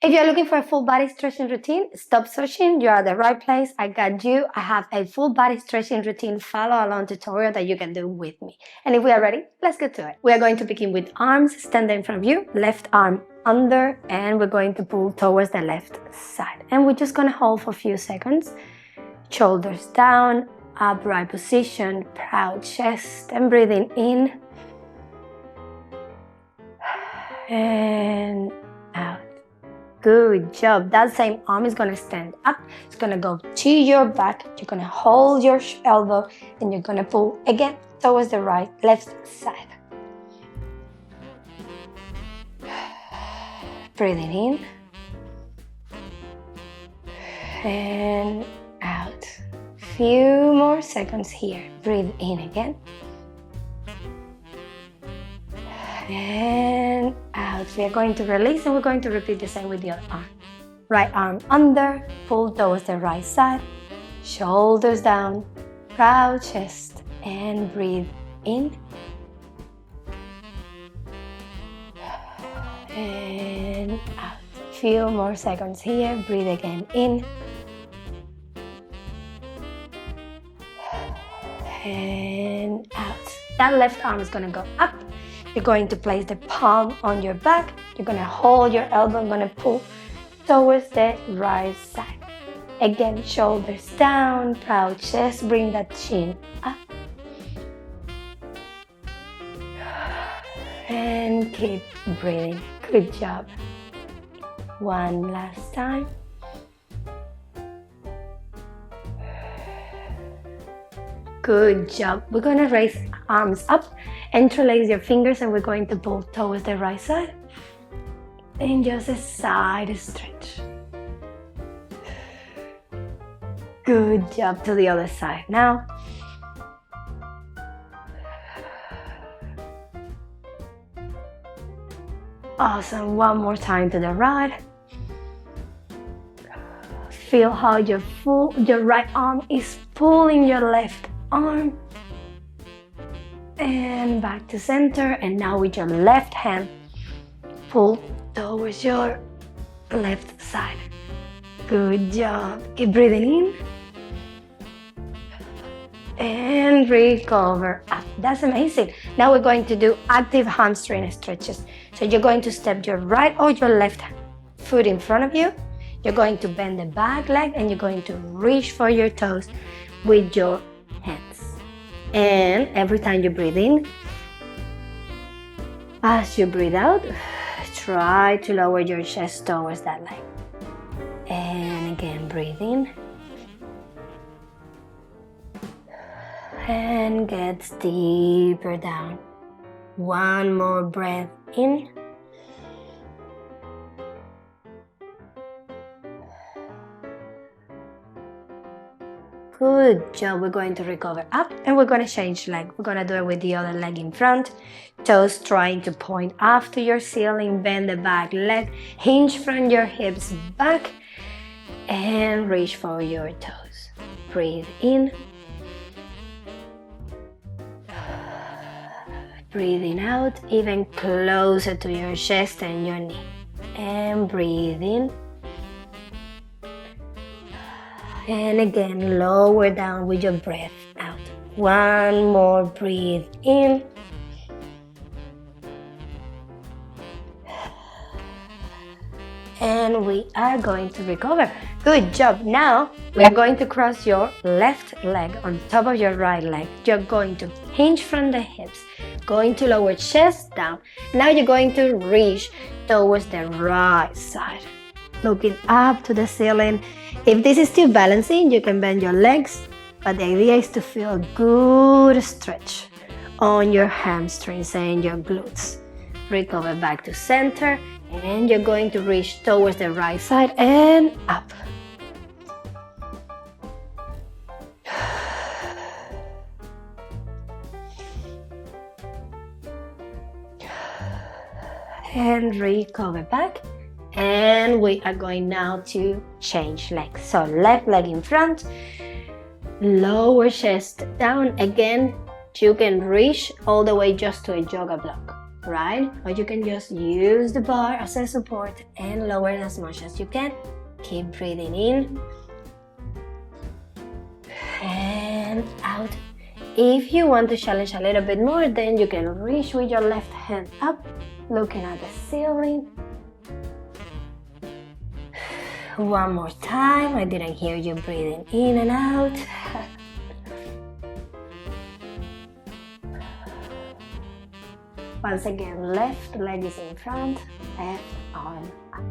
If you're looking for a full body stretching routine, stop searching. You're at the right place. I got you. I have a full body stretching routine follow along tutorial that you can do with me. And if we are ready, let's get to it. We are going to begin with arms standing in front of you, left arm under, and we're going to pull towards the left side. And we're just going to hold for a few seconds. Shoulders down, upright position, proud chest, and breathing in and out. Good job. That same arm is going to stand up. It's going to go to your back. You're going to hold your elbow and you're going to pull again towards the left side. Breathing in and out. Few more seconds here. Breathe in again. And out. We are going to release and we're going to repeat the same with the other arm. Right arm under, pull towards the right side, shoulders down, proud chest, and breathe in. And out. Few more seconds here. Breathe again in. And out. That left arm is going to go up. You're going to place the palm on your back. You're going to hold your elbow and going to pull towards the right side. Again, shoulders down, proud chest, bring that chin up. And keep breathing. Good job. One last time. Good job. We're going to raise arms up, interlace your fingers, and we're going to pull towards the right side. And just a side stretch. Good job. To the other side now. Awesome. One more time to the right. Feel how your right arm is pulling your left arm. And back to center. And now with your left hand, pull towards your left side. Good job. Keep breathing in. And recover up. That's amazing. Now we're going to do active hamstring stretches. So you're going to step your right or your left foot in front of you. You're going to bend the back leg and you're going to reach for your toes with your hands. And every time you breathe in, as you breathe out, try to lower your chest towards that leg. And again, breathe in. And get deeper down. One more breath in. Good job. We're going to recover up and we're going to change leg. We're going to do it with the other leg in front. Toes trying to point up to your ceiling. Bend the back leg. Hinge from your hips back. And reach for your toes. Breathe in. Breathing out, even closer to your chest and your knee. And breathe in. And again, lower down with your breath out. One more breathe in. And we are going to recover. Good job. Now we are going to cross your left leg on top of your right leg. You're going to hinge from the hips, going to lower chest down. Now you're going to reach towards the right side, looking up to the ceiling. If this is still balancing, you can bend your legs, but the idea is to feel a good stretch on your hamstrings and your glutes. Recover back to center, and you're going to reach towards the right side and up. And recover back. And we are going now to change legs. So left leg in front, lower chest down. Again, you can reach all the way just to a yoga block. right? Or you can just use the bar as a support and lower it as much as you can. Keep breathing in and out. If you want to challenge a little bit more, then you can reach with your left hand up, looking at the ceiling. One more time. I didn't hear you breathing in and out. Once again, left leg is in front, left arm up.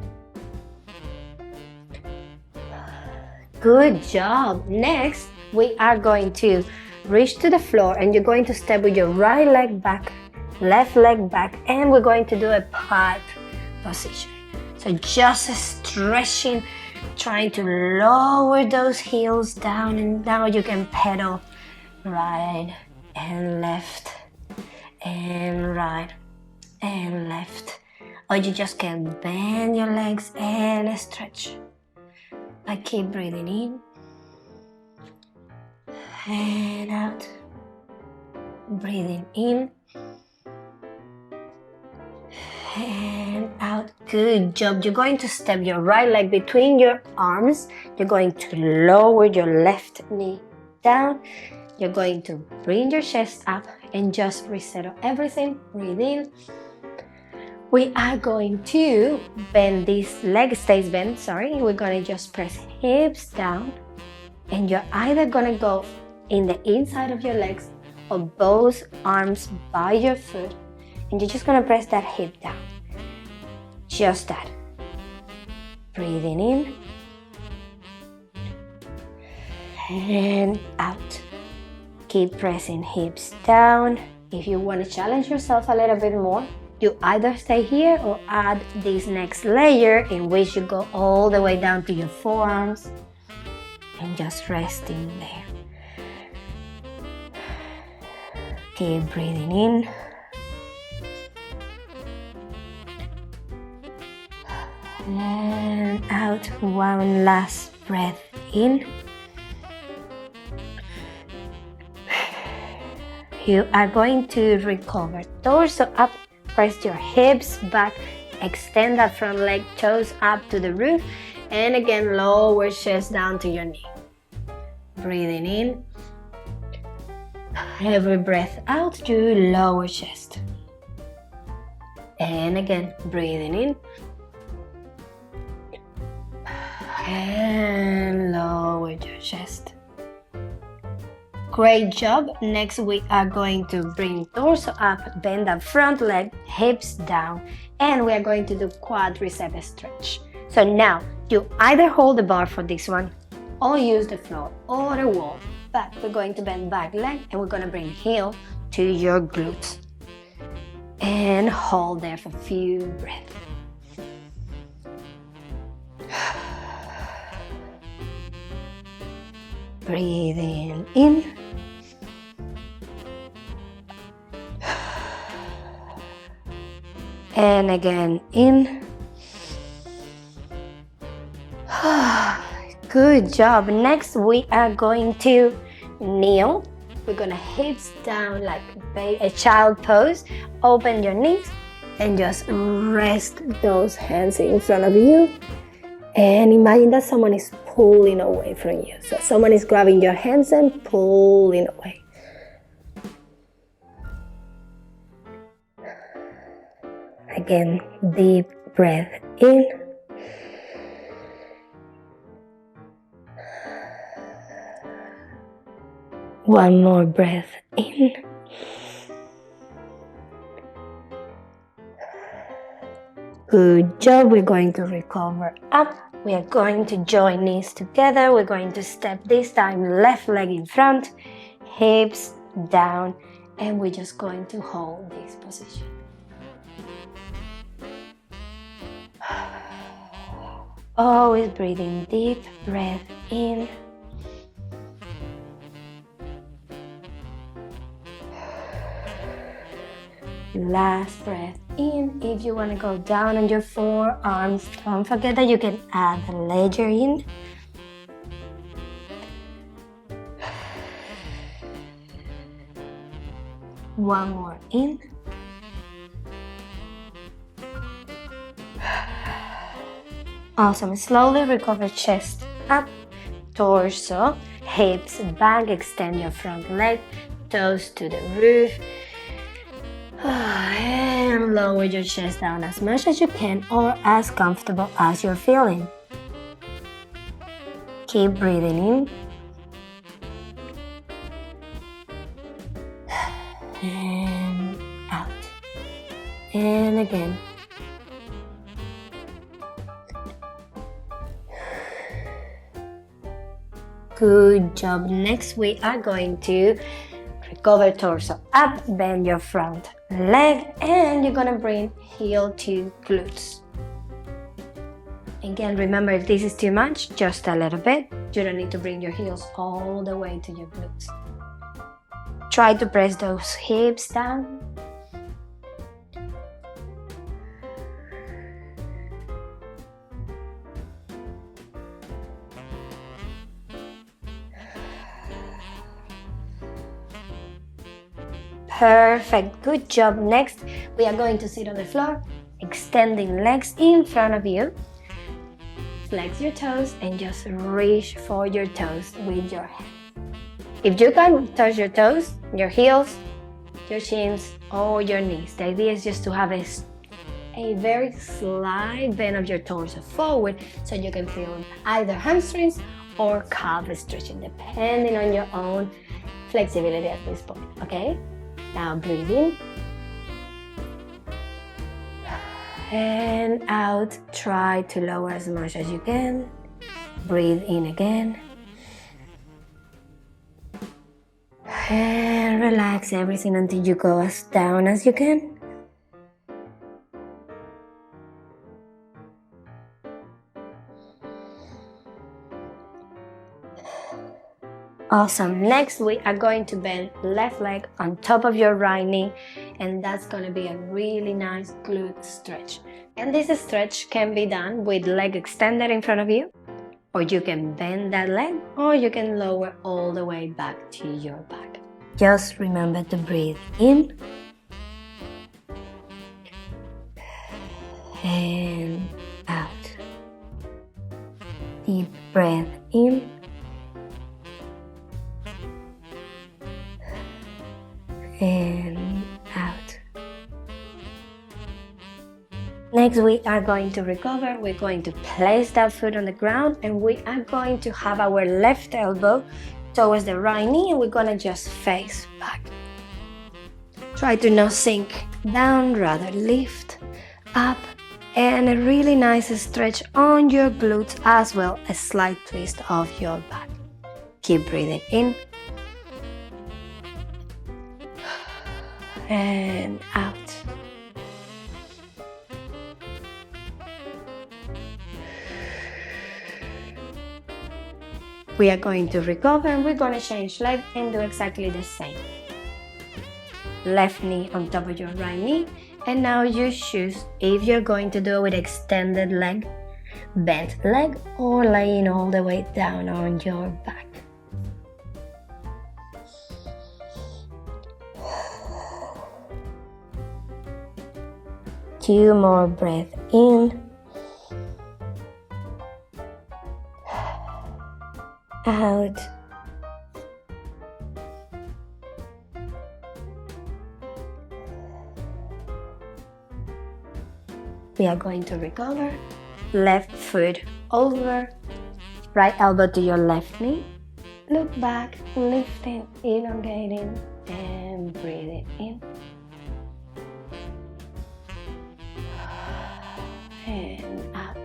Good job. Next, we are going to reach to the floor and you're going to step with your right leg back, left leg back, and we're going to do a pipe position. So just stretching, trying to lower those heels down, and now you can pedal right and left and right and left. Or you just can bend your legs and stretch. I keep breathing in and out. Breathing in and out. Good job. You're going to step your right leg between your arms. You're going to lower your left knee down. You're going to bring your chest up and just resettle everything. Breathe in. We are going to bend this leg, stays bent, sorry. We're going to just press hips down. And you're either going to go in the inside of your legs or both arms by your foot. And you're just going to press that hip down. Just that. Breathing in. And out. Keep pressing hips down. If you want to challenge yourself a little bit more, you either stay here or add this next layer in which you go all the way down to your forearms and just resting there. Keep breathing in. And out. One last breath in. You are going to recover. Torso up, press your hips back, extend that front leg, toes up to the roof, and again lower chest down to your knee. Breathing in. Every breath out, you lower chest. And again, breathing in. And lower your chest. Great job. Next we are going to bring torso up, bend that front leg, hips down, and we are going to do quadricep stretch. So now you either hold the bar for this one or use the floor or the wall. But we're going to bend back leg and we're going to bring heel to your glutes and hold there for a few breaths. Breathing in. And again in. Good job. Next we are going to kneel. We're gonna hips down like a child pose. Open your knees and just rest those hands in front of you. And imagine that someone is pulling away from you. So someone is grabbing your hands and pulling away. Again, deep breath in. One more breath in. Good job. We're going to recover up. We are going to join knees together. We're going to step this time left leg in front, hips down, and we're just going to hold this position. Always breathing deep breath in. Last breath in. If you want to go down on your forearms, don't forget that you can add the ledger in. One more in. Awesome. Slowly recover chest up, torso, hips back, extend your front leg, toes to the roof. And lower your chest down as much as you can or as comfortable as you're feeling. Keep breathing in. And out. And again. Good job. Next, we are going to recover torso up, bend your front leg, and you're gonna bring heel to glutes. Again, remember, if this is too much, just a little bit. You don't need to bring your heels all the way to your glutes. Try to press those hips down. Perfect, good job. Next, we are going to sit on the floor, extending legs in front of you. Flex your toes and just reach for your toes with your hand. If you can touch your toes, your heels, your shins, or your knees, the idea is just to have a very slight bend of your torso forward so you can feel either hamstrings or calf stretching, depending on your own flexibility at this point, okay? Now breathe in and out. Try to lower as much as you can. Breathe in again. And relax everything until you go as down as you can. Awesome. Next, we are going to bend left leg on top of your right knee, and that's going to be a really nice glute stretch. And this stretch can be done with leg extended in front of you, or you can bend that leg, or you can lower all the way back to your back. Just remember to breathe in and out. Deep breath in and out. Next, we are going to recover. We're going to place that foot on the ground, and we are going to have our left elbow towards the right knee, and we're gonna just face back. Try to not sink down, rather lift up, and a really nice stretch on your glutes as well, a slight twist of your back. Keep breathing in and out. We are going to recover, and we're going to change leg and do exactly the same. Left knee on top of your right knee, and now you choose if you're going to do it with extended leg, bent leg, or laying all the way down on your back. Two more breaths in, out, we are going to recover. Left foot over, right elbow to your left knee. Look back, lifting, elongating, and breathing in. And out.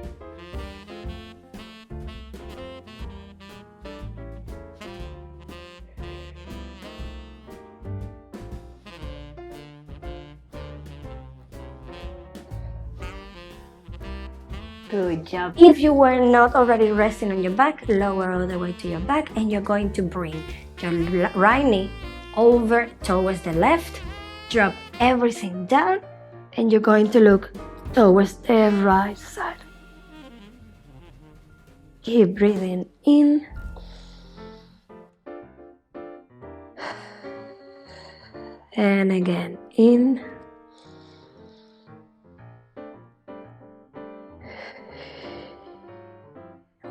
Good job. If you were not already resting on your back, lower all the way to your back, and you're going to bring your right knee over towards the left. Drop everything down, and you're going to look towards the right side. Keep breathing in and again in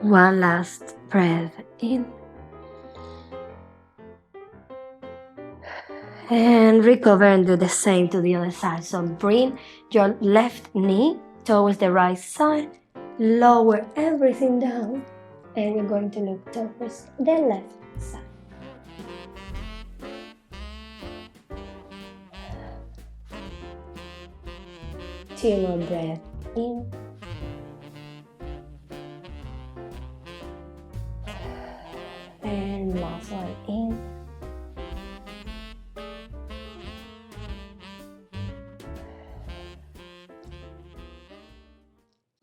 One last breath in. And recover and do the same to the other side. So bring your left knee towards the right side, lower everything down, and we're going to look towards the left side. Two more breaths in. And last one in.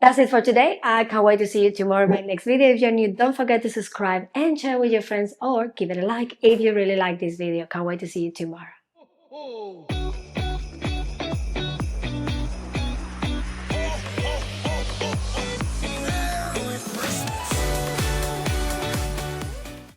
That's it for today. I can't wait to see you tomorrow in my next video. If you're new, don't forget to subscribe and share with your friends or give it a like if you really like this video. Can't wait to see you tomorrow.